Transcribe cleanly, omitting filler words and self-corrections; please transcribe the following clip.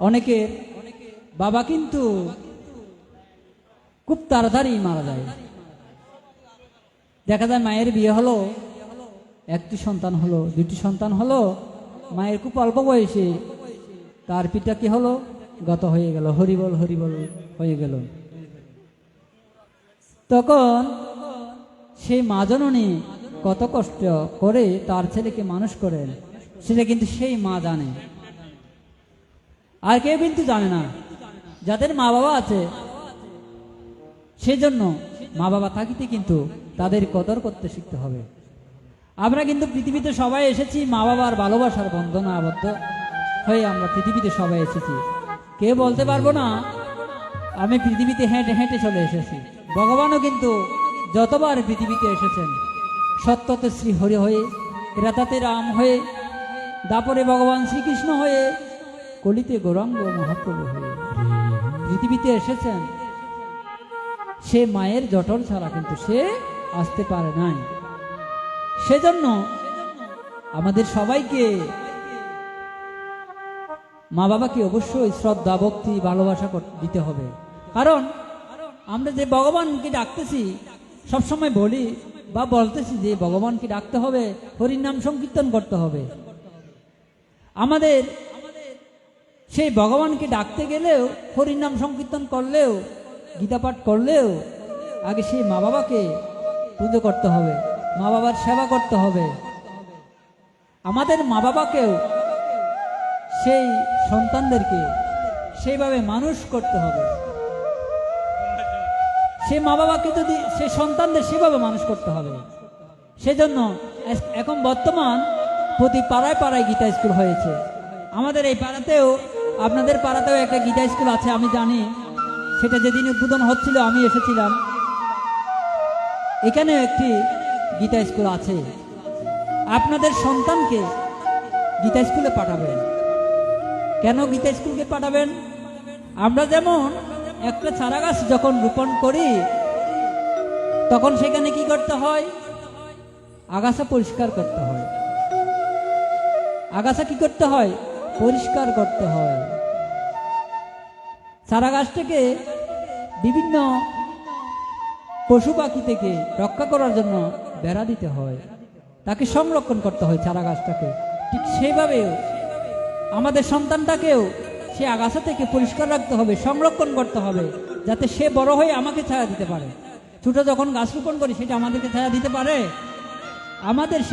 অনেকের বাবা কিন্তু খুব তাড়াতাড়ি মারা যায়। দেখা যায় মায়ের বিয়ে হলো, একটি সন্তান হলো, দুটি সন্তান হলো, মায়ের খুব অল্প বয়সে তার পিতা কি হলো, গত হয়ে গেল, হরিবল হরিবল হয়ে গেল। তখন সেই মা জননী কত কষ্ট করে তার ছেলেকে মানুষ করেন, সেটা কিন্তু সেই মা জানে, আর কেউ কিন্তু জানে না। যাদের মা বাবা আছে সেই জন্য মা বাবা থাকিতে কিন্তু তাদের কদর করতে শিখতে হবে। আমরা কিন্তু পৃথিবীতে সবাই এসেছি মা বাবার ভালোবাসার বন্ধনে আবদ্ধ হয়ে, আমরা পৃথিবীতে সবাই এসেছি। কেউ বলতে পারবো না আমি পৃথিবীতে হেঁটে হেঁটে চলে এসেছি। ভগবানও কিন্তু যতবার পৃথিবীতে এসেছেন, সত্যতে শ্রী হরি হয়ে, ত্রেতাতে রাম হয়ে, দাপরে ভগবান শ্রীকৃষ্ণ হয়ে, কলিতে গৌরাঙ্গ মহাপ্রভু হয়ে পৃথিবীতে এসেছেন। সে মায়ের জঠর ছাড়া কিন্তু সে আসতে পারে নাই। সেজন্য আমাদের সবাইকে মা বাবাকে অবশ্যই শ্রদ্ধা ভক্তি ভালোবাসা দিতে হবে। কারণ আমরা যে ভগবানকে ডাকতেছি, সবসময় বলি বা বলতেছি যে ভগবানকে ডাকতে হবে, হরির নাম সংকীর্তন করতে হবে। আমাদের সেই ভগবানকে ডাকতে গেলেও, হরির নাম সংকীর্তন করলেও, গীতা পাঠ করলেও আগে সেই মা বাবাকে পুজো করতে হবে, মা বাবার সেবা করতে হবে। আমাদের মা বাবাকেও সেই সন্তানদেরকে সেইভাবে মানুষ করতে হবে। সেই মা বাবাকে যদি সেই সন্তানদের সেভাবে মানুষ করতে হবে। সেজন্য এখন বর্তমান প্রতি পাড়ায় পাড়ায় গীতা স্কুল হয়েছে। আমাদের এই পাড়াতেও, আপনাদের পাড়াতেও একটা গীতা স্কুল আছে, আমি জানি। সেটা যেদিন উদ্বোধন হচ্ছিল আমি এসেছিলাম। এখানেও একটি গীতা স্কুল আছে। আপনাদের সন্তানকে গীতা স্কুলে পাঠাবেন। কেন গীতা স্কুলকে পাঠাবেন? আমরা যেমন একটা চারা গাছ যখন রোপণ করি, তখন সেখানে কি করতে হয়? আগাছা পরিষ্কার করতে হয়। আগাছা কি করতে হয়? পরিষ্কার করতে হয়। চারা গাছটাকে বিভিন্ন পশু পাখি থেকে রক্ষা করার জন্য বেড়া দিতে হয়, তাকে সংরক্ষণ করতে হয় চারা গাছটাকে। ঠিক সেইভাবেও আমাদের সন্তানটাকেও সে আগাছা থেকে পরিষ্কার রাখতে হবে, সংরক্ষণ করতে হবে, যাতে সে বড় হয়ে আমাকে ছায়া দিতে পারে। ছোট যখন গাছ রোপণ করি সেটা আমাদেরকে ছায়া দিতে পারে। আমাদের সেই